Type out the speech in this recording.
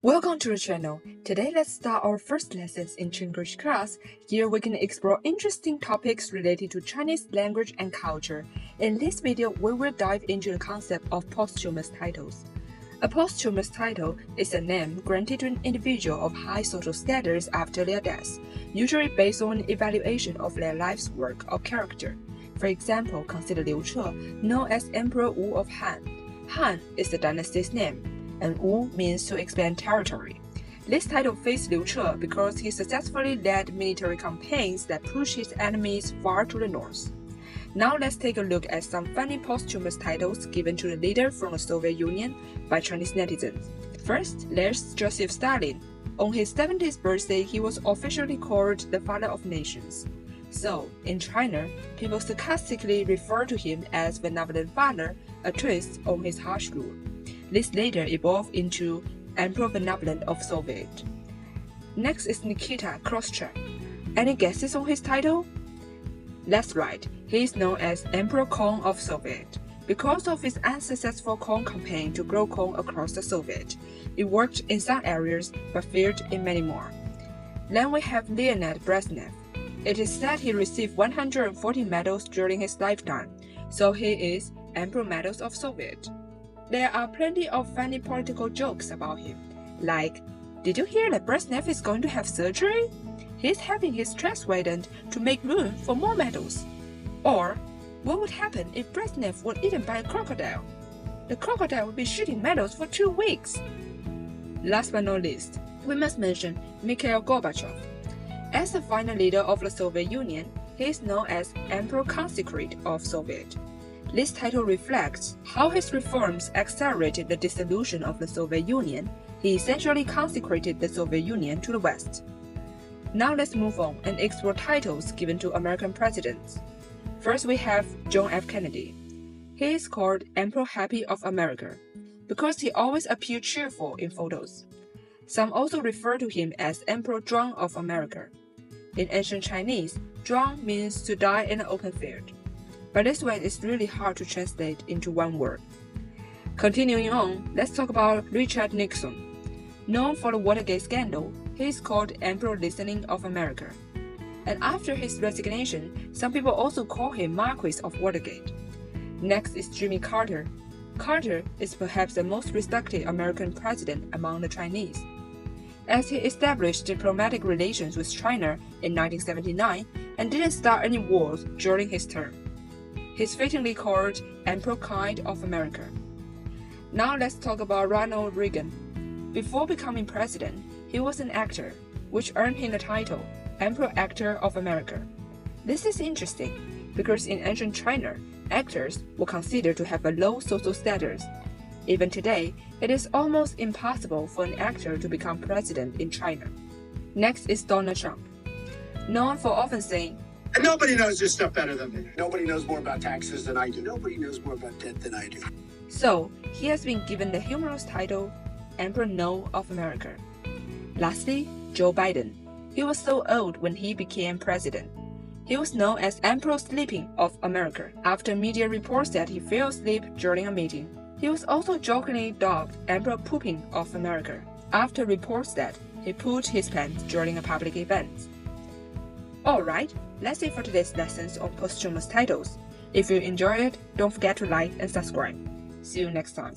Welcome to the channel. Today let's start our first lessons in Chinglish class. Here we can explore interesting topics related to Chinese language and culture. In this video, we will dive into the concept of posthumous titles. A posthumous title is a name granted to an individual of high social status after their death, usually based on an evaluation of their life's work or character. For example, consider Liu Che, known as Emperor Wu of Han. Han is the dynasty's name, and Wu means to expand territory. This title fits Liu Che because he successfully led military campaigns that pushed his enemies far to the north. Now let's take a look at some funny posthumous titles given to the leader from the Soviet Union by Chinese netizens. First, there's Joseph Stalin. On his 70th birthday, he was officially called the Father of Nations. So, in China, people sarcastically refer to him as Benevolent Father, a twist on his harsh rule. This later evolved into Emperor Benevolent of Soviet. Next is Nikita Khrushchev. Any guesses on his title? That's right, he is known as Emperor Corn of Soviet. Because of his unsuccessful corn campaign to grow corn across the Soviet, it worked in some areas but failed in many more. Then we have Leonid Brezhnev. It is said he received 140 medals during his lifetime, so he is Emperor Medals of Soviet. There are plenty of funny political jokes about him, like, did you hear that Brezhnev is going to have surgery? He's having his chest widened to make room for more medals. Or, what would happen if Brezhnev was eaten by a crocodile? The crocodile would be shooting medals for 2 weeks. Last but not least, we must mention Mikhail Gorbachev. As the final leader of the Soviet Union, he is known as Emperor Consecrate of Soviet. This title reflects how his reforms accelerated the dissolution of the Soviet Union. He essentially consecrated the Soviet Union to the West. Now let's move on and explore titles given to American presidents. First we have John F. Kennedy. He is called Emperor Happy of America because he always appeared cheerful in photos. Some also refer to him as Emperor Zhuang of America. In ancient Chinese, Zhuang means to die in an open field, but this one is really hard to translate into one word. Continuing on, let's talk about Richard Nixon. Known for the Watergate scandal, he is called Emperor Listening of America. And after his resignation, some people also call him Marquis of Watergate. Next is Jimmy Carter. Carter is perhaps the most respected American president among the Chinese, as he established diplomatic relations with China in 1979 and didn't start any wars during his term. He's fittingly called Emperor Kind of America. Now let's talk about Ronald Reagan. Before becoming president, he was an actor, which earned him the title Emperor Actor of America. This is interesting because in ancient China, actors were considered to have a low social status. Even today, it is almost impossible for an actor to become president in China. Next is Donald Trump. Known for often saying, "And nobody knows this stuff better than me. Nobody knows more about taxes than I do. Nobody knows more about debt than I do." So, he has been given the humorous title Emperor No of America. Lastly, Joe Biden. He was so old when he became president. He was known as Emperor Sleeping of America after media reports that he fell asleep during a meeting. He was also jokingly dubbed Emperor Pooping of America after reports that he pooped his pants during a public event. Alright, that's it for today's lessons on posthumous titles. If you enjoyed it, don't forget to like and subscribe. See you next time.